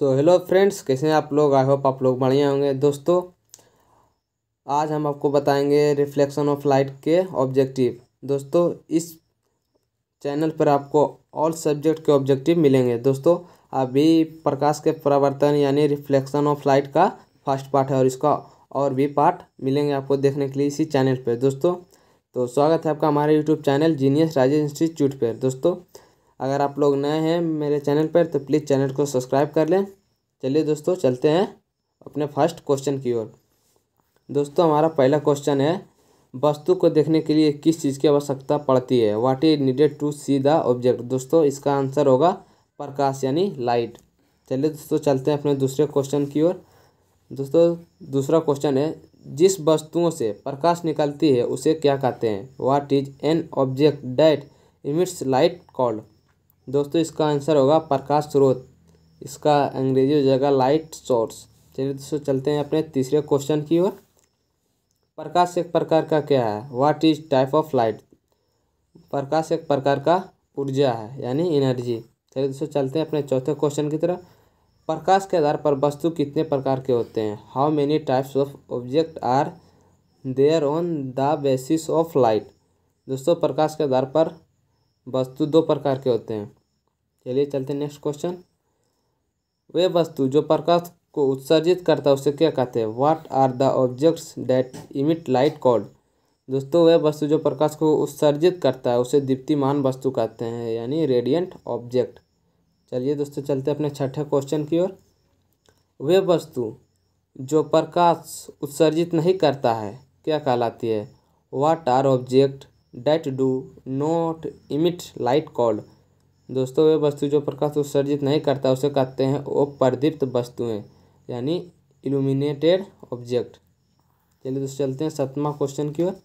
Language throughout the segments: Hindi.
हेलो फ्रेंड्स, कैसे हैं आप लोग। आई होप आप लोग बढ़िया होंगे। दोस्तों, आज हम आपको बताएंगे रिफ्लेक्शन ऑफ लाइट के ऑब्जेक्टिव। दोस्तों, इस चैनल पर आपको ऑल सब्जेक्ट के ऑब्जेक्टिव मिलेंगे। दोस्तों, अभी प्रकाश के परावर्तन यानी रिफ्लेक्शन ऑफ लाइट का फर्स्ट पार्ट है और इसका और भी पार्ट मिलेंगे आपको देखने के लिए इसी चैनल पर। दोस्तों, तो स्वागत है आपका हमारे YouTube channel genius Rajesh institute पर। दोस्तों, अगर आप लोग नए हैं मेरे चैनल पर तो प्लीज़ चैनल को सब्सक्राइब कर लें। चलिए दोस्तों, चलते हैं अपने फर्स्ट क्वेश्चन की ओर। दोस्तों, हमारा पहला क्वेश्चन है, वस्तु को देखने के लिए किस चीज़ की आवश्यकता पड़ती है। What is needed to see the object. दोस्तों, इसका आंसर होगा प्रकाश यानी लाइट। चलिए दोस्तों, चलते हैं अपने दूसरे क्वेश्चन की ओर। दोस्तों, दूसरा क्वेश्चन है, जिस वस्तुओं से प्रकाश निकलती है उसे क्या कहते हैं। What is an object that emits light called. दोस्तों, इसका आंसर होगा प्रकाश स्रोत। इसका अंग्रेजी हो जाएगा लाइट सोर्स। चलिए दोस्तों, चलते हैं अपने तीसरे क्वेश्चन की ओर। प्रकाश एक प्रकार का क्या है। What is type of light. प्रकाश एक प्रकार का ऊर्जा है यानी एनर्जी। चलिए दोस्तों, चलते हैं अपने चौथे क्वेश्चन की तरफ। प्रकाश के आधार पर वस्तु कितने प्रकार के होते हैं। How many types of object are there on the basis of light. दोस्तों, प्रकाश के आधार पर वस्तु दो प्रकार के होते हैं। चलिए चलते हैं नेक्स्ट क्वेश्चन। वे वस्तु जो प्रकाश को उत्सर्जित करता है उसे क्या कहते हैं। What are the objects that emit light called. दोस्तों, वह वस्तु जो प्रकाश को उत्सर्जित करता है उसे दीप्तिमान वस्तु कहते हैं यानी रेडिएंट ऑब्जेक्ट। चलिए दोस्तों, चलते हैं अपने छठे क्वेश्चन की ओर। वे वस्तु जो प्रकाश उत्सर्जित नहीं करता है क्या कहलाती है। What are object that do not emit light called. दोस्तों, वे वस्तु जो प्रकाश उत्सर्जित नहीं करता उसे कहते हैं वो प्रदीप्त वस्तुएं यानी इल्यूमिनेटेड ऑब्जेक्ट। चलिए दोस्तों, चलते हैं सातवां क्वेश्चन की ओर।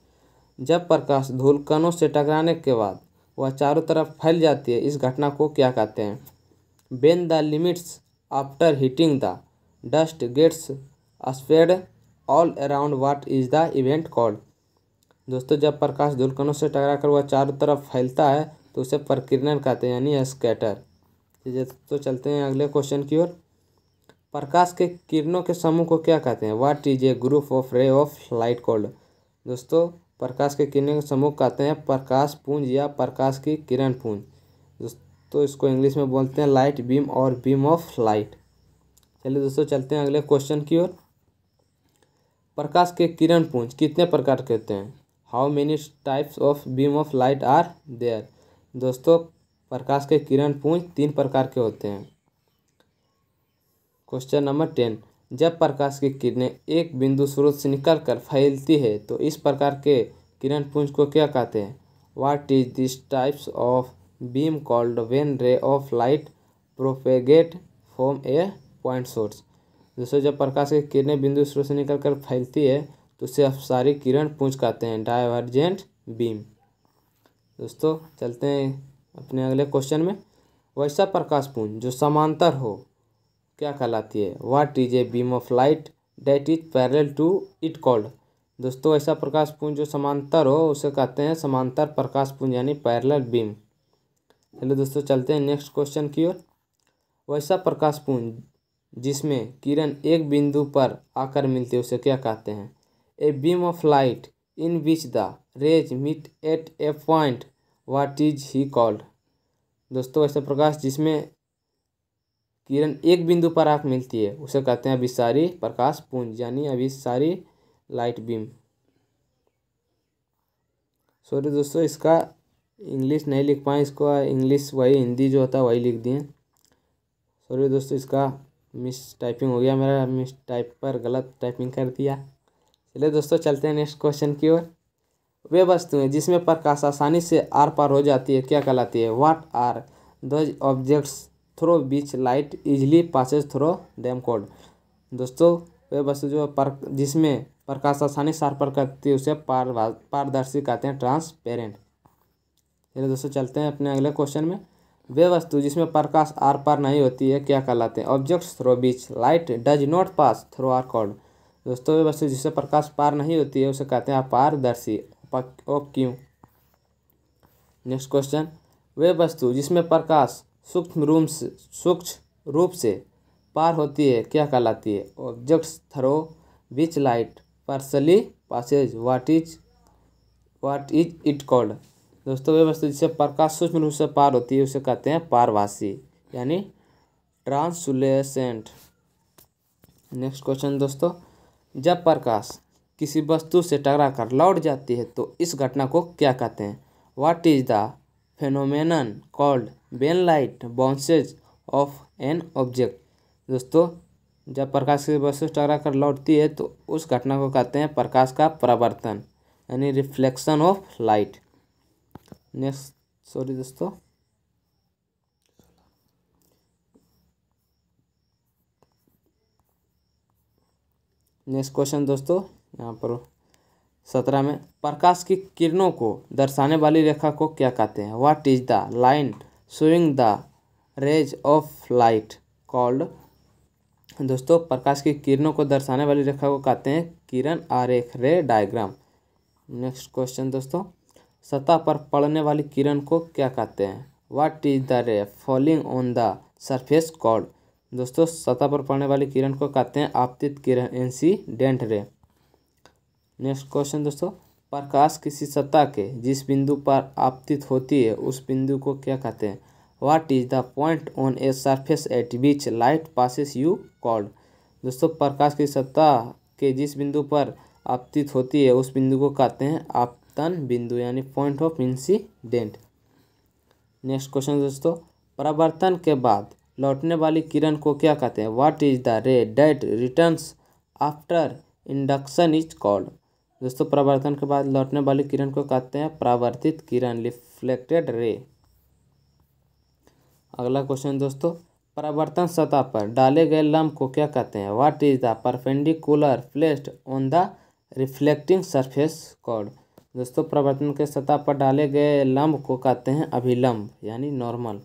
जब प्रकाश धूलकणों से टकराने के बाद वह चारों तरफ फैल जाती है, इस घटना को क्या कहते हैं। When the limits after heating the dust gets spread all around, what is the event called. दोस्तों, जब प्रकाश धूलकणों से टकराकर वह चारों तरफ फैलता है तो उसे प्रकीर्णन कहते हैं यानी स्कैटर। तो चलते हैं अगले क्वेश्चन की ओर। प्रकाश के किरणों के समूह को क्या कहते हैं। What is A group of रे ऑफ लाइट कॉल्ड। दोस्तों, प्रकाश के किरणों के समूह कहते हैं प्रकाश पुंज या प्रकाश की किरण पुंज। दोस्तों, इसको इंग्लिश में बोलते हैं लाइट बीम और बीम ऑफ लाइट। चलिए दोस्तों, चलते हैं अगले क्वेश्चन की ओर। प्रकाश के किरण पुंज कितने प्रकार के होते हैं। How many types of beam of light are there. दोस्तों, प्रकाश के किरण पुंज 3 प्रकार के होते हैं। क्वेश्चन नंबर 10, जब प्रकाश की किरणें एक बिंदु स्रोत से निकलकर फैलती है तो इस प्रकार के किरण पुंज को क्या कहते हैं। What is this types of beam called when रे of light propagate from A point source. दोस्तों, जब प्रकाश की किरणें बिंदु स्रोत से निकलकर फैलती है तो उसे अपसारी किरण पुंज कहते हैं डाइवर्जेंट बीम। दोस्तों, चलते हैं अपने अगले क्वेश्चन में। वैसा प्रकाश पुंज जो समांतर हो क्या कहलाती है। What is a beam of light that is parallel to it called. दोस्तों, ऐसा प्रकाश पुंज जो समांतर हो उसे कहते हैं समांतर प्रकाश पुंज यानी पैरेलल बीम। चलिए दोस्तों, चलते हैं नेक्स्ट क्वेश्चन की ओर। वैसा प्रकाश पुंज जिसमें किरण एक बिंदु पर आकर मिलती है उसे क्या कहते हैं। A beam of light in which the rays meet at a point, what is he called. दोस्तों, ऐसा प्रकाश जिसमें किरण एक बिंदु पर आकर मिलती है उसे कहते हैं अभिसारी प्रकाश पुंज यानी अभिसारी लाइट बीम। सॉरी दोस्तों, इसका इंग्लिश नहीं लिख पाए, इसको इंग्लिश वही हिंदी जो होता है वही लिख दिए। सॉरी दोस्तों, इसका मिस टाइपिंग हो गया, मेरा मिस टाइप पर गलत टाइपिंग कर दिया। चलिए दोस्तों, चलते हैं नेक्स्ट क्वेश्चन की ओर। वे वस्तुएं जिसमें प्रकाश आसानी से आर पार हो जाती है क्या कहलाती है। What are those objects through which light easily passes through them called. दोस्तों, वे वस्तु जो जिसमें प्रकाश आसानी से आर पार करती है उसे पारदर्शी कहते हैं ट्रांसपेरेंट। चलिए दोस्तों, चलते हैं अपने अगले क्वेश्चन में। वे वस्तु जिसमें प्रकाश आर पार नहीं होती है क्या कहलाते हैं। Objects through which light does not pass through are called. दोस्तों, वे वस्तु जिससे प्रकाश पार नहीं होती है उसे कहते हैं अपारदर्शी। क्यों। नेक्स्ट क्वेश्चन, वे वस्तु जिसमें प्रकाश सूक्ष्म रूप से पार होती है क्या कहलाती है? Objects through which light partly passes what is it called? दोस्तों वे वस्तु जिससे प्रकाश सूक्ष्म रूप से पार होती है उसे कहते हैं पारभासी यानी ट्रांसलूसेंट। नेक्स्ट क्वेश्चन दोस्तों, जब प्रकाश किसी वस्तु से टकरा कर लौट जाती है तो इस घटना को क्या कहते हैं? What is the phenomenon called when light bounces of an object? दोस्तों जब प्रकाश की वस्तु से टकरा कर लौटती है तो उस घटना को कहते हैं प्रकाश का परावर्तन यानी रिफ्लेक्शन ऑफ लाइट। नेक्स्ट दोस्तों, नेक्स्ट क्वेश्चन दोस्तों यहाँ पर 17 में, प्रकाश की किरणों को दर्शाने वाली रेखा को क्या कहते हैं? What is the line showing the rays of light called? दोस्तों प्रकाश की किरणों को दर्शाने वाली रेखा को कहते हैं किरण आरेख रे डायग्राम। नेक्स्ट क्वेश्चन दोस्तों, सतह पर पड़ने वाली किरण को क्या कहते हैं? व्हाट इज द रे falling on the surface called? दोस्तों सतह पर पड़ने वाली किरण को कहते हैं आपतित किरण इंसिडेंट रे। नेक्स्ट क्वेश्चन दोस्तों, प्रकाश किसी सतह के जिस बिंदु पर आपतित होती है उस बिंदु को क्या कहते हैं? What is the point on a surface at which light passes you called? दोस्तों प्रकाश की सतह के जिस बिंदु पर आपतित होती है उस बिंदु को कहते हैं आपतन बिंदु यानी point of incident. Next question दोस्तों, परावर्तन के बाद लौटने वाली किरण को क्या कहते हैं? व्हाट इज द रे that returns after induction is called? दोस्तों परावर्तन के बाद लौटने वाली किरण को कहते हैं परावर्तित किरण रिफ्लेक्टेड रे। अगला क्वेश्चन दोस्तों, परावर्तन सतह पर डाले गए लंब को क्या कहते हैं? What is the perpendicular placed on the reflecting surface called? दोस्तों परावर्तन के सतह पर डाले गए लंब को कहते हैं अभिलंब यानी नॉर्मल।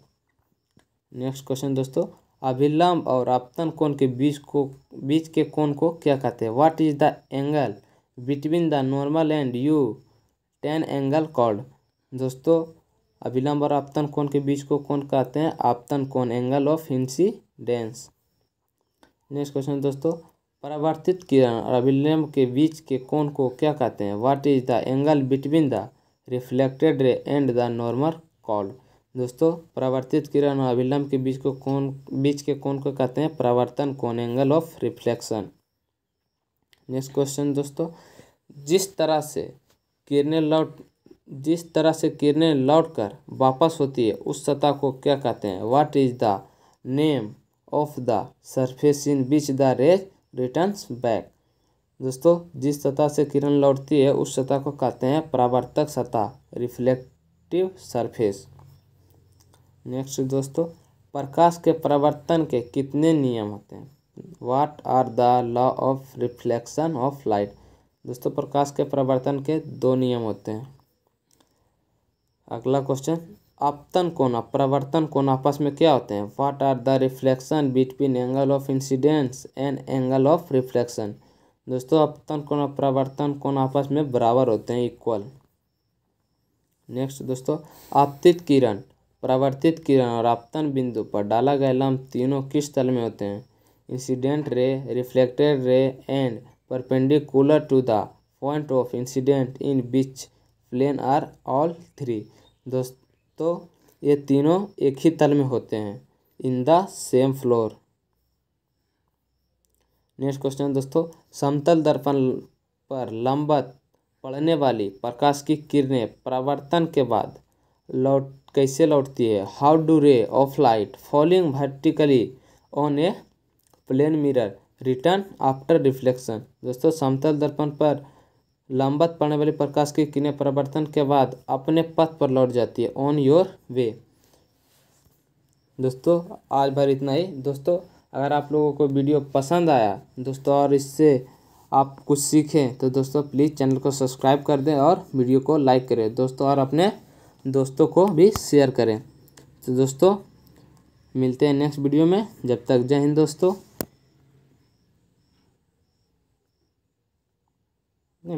नेक्स्ट क्वेश्चन दोस्तों, अभिलंब और आपतन कोण के बीच के कोण को क्या कहते हैं? What is the angle between the normal and you ten angle called? दोस्तों अभिलंब और आपतन कोण के बीच को कोण कहते हैं आपतन कोण angle of incidence. Next question दोस्तों, परावर्तित किरण और अभिलंब के बीच के कोण को क्या कहते हैं? What is the angle between the reflected ray and the normal called? दोस्तों परावर्तित किरण और अभिलंब के बीच के कोण को कहते हैं परावर्तन कोण angle of reflection. Next question दोस्तों, जिस तरह से किरणें लौटकर वापस होती है उस सतह को क्या कहते हैं? What is the name of the surface in which the rays returns back? दोस्तों जिस सतह से किरण लौटती है उस सतह को कहते हैं परावर्तक सतह रिफ्लेक्टिव सरफेस। नेक्स्ट दोस्तों, प्रकाश के परावर्तन के कितने नियम होते हैं? What are the law of reflection of light? दोस्तों प्रकाश के परावर्तन के 2 नियम होते हैं। अगला क्वेश्चन, आपतन कोण और परावर्तन कोण आपस में क्या होते हैं? What are the reflection between angle of incidence and angle of reflection? दोस्तों आपतन कोण और परावर्तन कोण आपस में बराबर होते हैं, इक्वल। नेक्स्ट दोस्तों, आपतित किरण, परावर्तित किरण और आपतन बिंदु पर डाला गया लंब तीनों किस तल में होते हैं? Incident ray, reflected ray and perpendicular to the point of incident in which plane are all 3? दोस्तों ये तीनों एक ही तल में होते हैं, in the same floor. Next question दोस्तों, समतल दर्पण पर लंबवत पड़ने वाली प्रकाश की किरणें परावर्तन के बाद कैसे लौटती है? How do ray of light falling vertically on a plane mirror return after reflection? दोस्तों समतल दर्पण पर लंबवत पड़ने वाली प्रकाश की किरणें परावर्तन के बाद अपने पथ पर लौट जाती है, ऑन योर वे। दोस्तों आज भर इतना ही। दोस्तों अगर आप लोगों को वीडियो पसंद आया दोस्तों और इससे आप कुछ सीखें तो दोस्तों प्लीज़ चैनल को सब्सक्राइब कर दें और वीडियो को लाइक करें दोस्तों, और अपने दोस्तों को भी शेयर करें। तो दोस्तों मिलते हैं नेक्स्ट वीडियो में, जब तक जय हिंद दोस्तों। नहीं